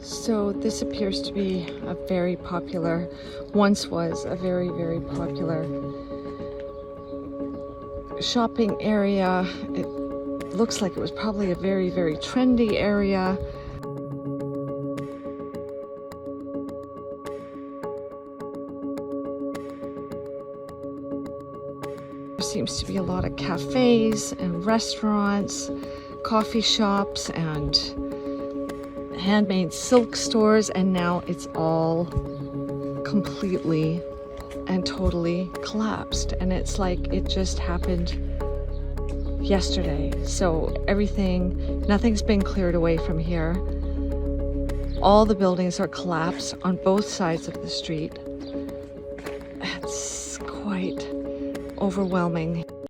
So this appears to be a very popular, once was a very, very popular shopping area. It looks like it was probably a very, very trendy area. There seems to be a lot of cafes and restaurants, coffee shops, and handmade silk stores, and now it's all completely and totally collapsed, and it's like it just happened yesterday. So nothing's been cleared away from here. All the buildings are collapsed on both sides of the street. It's quite overwhelming.